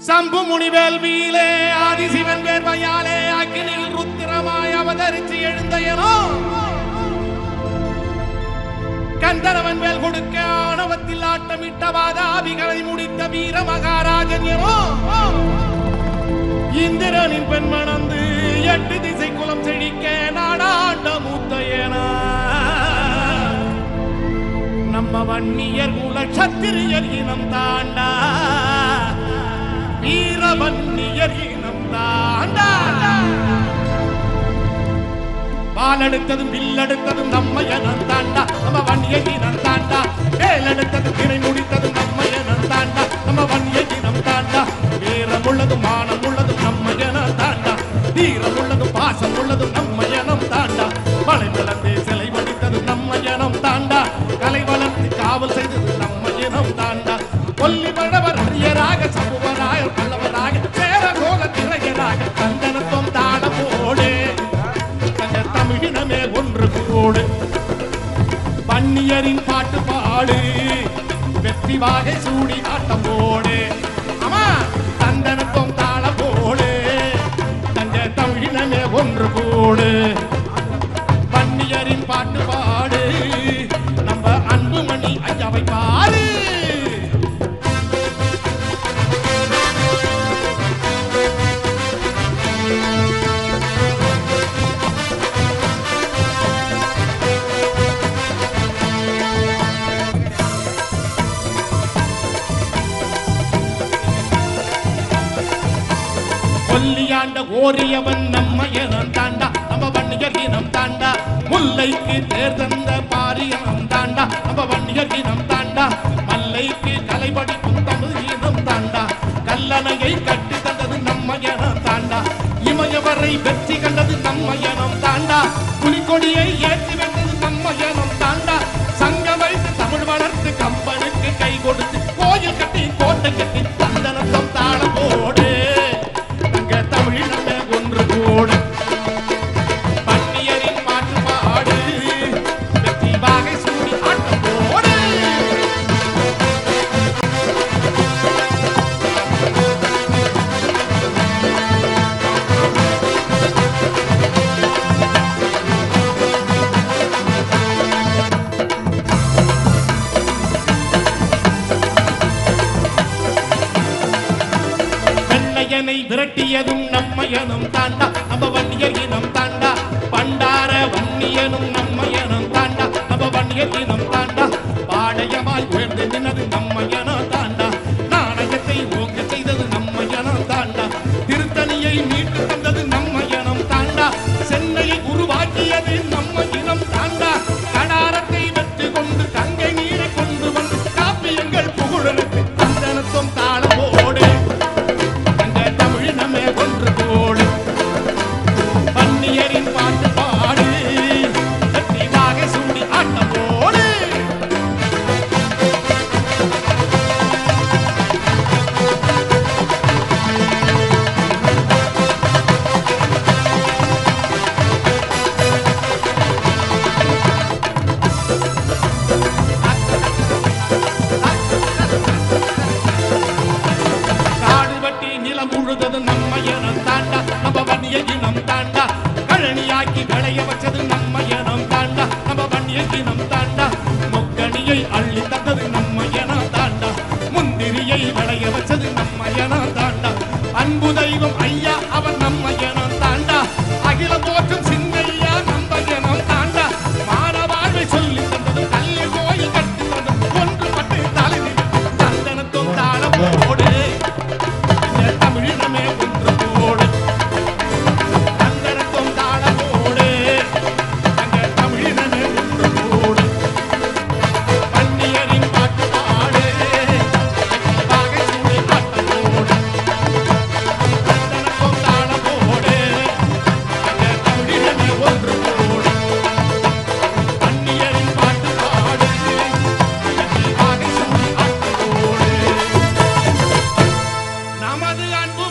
சம்பு முனிவேல் வீலே ஆதிசிவன் வேர்வையாலே அக்னியில் ருத்திரமாய் அவதரித்து எழுந்தையனோ கந்தரவன் வேல் கொடுக்க ஆணவத்தில் ஆட்டமிட்ட வாதாபிகளை முடித்த வீர மகாராஜன்யனோ இந்திரனின் பெண் மணந்து 8 திசை குலம் செழிக்க நாடாண்ட மூத்தையனா நம்ம வன்னியர் குல சத்திரியர் இனம் தாண்டா வீரவன்னியர் இனம் தாண்டா பாலெடுத்ததும் வில்லெடுத்ததும் நம்ம இனம் தாண்டா நம்ம வன்னியர் இனம் தாண்டா வேலெடுத்ததும் திரை முடித்ததும் நம்ம இனம் தாண்டா நம்ம வன்னியர் இனம் தாண்டா வீரம் உள்ளதும் மானம் உள்ளதும் நம்ம இனம் தாண்டா வீரம் உள்ளதும் பாசம் உள்ளதும் நம்ம இனம் தாண்டா மலை வளர்ந்து சிலை வடித்ததும் நம்ம இனம் தாண்டா கலை வளர்த்து காவல் செய்தது நம்ம இனம் தாண்டா கொல்லி மழவர் அரியராக சமூகராக பல்லவராக சேர கோல திரையராக கந்தனத்துவம் தாட போடு தங்க தமிழினமே ஒன்று கூடு வன்னியரின் பாட்டு பாடு வெற்றி வாகை சூடி ஆட்டம் போடு ஆமா கந்தனத்துவம் தாட போடு தங்க தமிழினமே ஒன்று கூடு வன்னியரின் பாட்டு பாடு நம்ம அன்புமணி ஐயாவை பாடு கொல்லியாண்ட ஓரியவன் நம்ம இனம் தாண்டா நம்ம வன்னியர் இனம் தாண்டா முல்லைக்கு தேர் தந்த பாரியனம் தாண்டா நம்ம வன்னியர் இனம் தாண்டா மல்லைக்கு கலைபடிக்கும் தமிழ் இனம் தாண்டா கல்லணையை கட்டி தந்தது நம்ம இனம் தாண்டா இமயவரை வெற்றி கண்டது நம்ம இனம் தாண்டா புலிக்கொடியை ஏற்றி வென்றது நம்ம இனம் தாண்டா சங்கம் வைத்து தமிழ் வளர்த்து கம்பனுக்கு கை கொடுத்து கோயில் கட்டி கோட்டை கட்டி தந்தனத்தம் தாழ போடு வன்னியரின் பாட்டு பாடு வெற்றி வாகை சூடி ஆட்டம் போடு வெள்ளையனை விரட்டியதும் நம்ம இனம் தாண்டா நம்ம வன்னியர் இனம் தாண்டா பண்டார வன்னியனும் நம்ம இனம் தாண்டா நம்ம வன்னியர் இனம் தாண்டா பாளையமாய் உயர்ந்து நின்னது நம்ம இனம் தாண்டா நாணயத்தை ஓங்க செய்தது நம்ம இனம் தாண்டா திருத்தணியை மீட்டு தந்தது நம்ம இனம் தாண்டா சென்னையை உருவாக்கியது நம்ம இனம் தாண்டா கடாரத்தை வெற்றி கொண்டு கங்கை நீரை கொண்டு வந்து காப்பியங்கள் புகழனுக்கு தந்தனத்துவம் தாழ போடு ஒன்று போடு வன்னியரின் பாட்டு பாடு வெற்றி வாகை சூடி ஆட்டம் போடு காடு வெட்டி நிலம் முழுதது நம்ம இனம் தாண்டா நம்ம வன்னியர் இனம் தாண்டா கழனியாக்கி விளைய வச்சது நம்ம இனம் தாண்டா நம்ம வன்னியர் இனம் தாண்டா முக்கணியை அள்ளி தந்தது நம்ம இனம் தாண்டா முந்திரியை விளைய வச்சது நம்ம இனம் தாண்டா அன்பு தெய்வம் ஐயா அவன் நம்ம இனம் தாண்டா அகிலம் போற்றும் சிங்கையா நம்ம இனம் தாண்டா மானவாழ்வை சொல்லி தந்தது கல்வி கோயில் கட்டி தந்தது ஒன்று பட்டு தலை தந்தனத்தும் தாழ போடு தமிழினமே ஒன்று போடு தந்தனத்துவம் தாழ போடு தங்க தமிழினமே ஒன்று போடு வன்னியரின் பாட்டு பாடு வாகை சூடி ஆட்டம் போடு தந்தனத்துவம் தாழ போடு தங்க தமிழினமே ஒன்று போடு வன்னியரின் பாட்டு பாடு வாகை சூடி ஆட்டம் போடு நமது அன்பு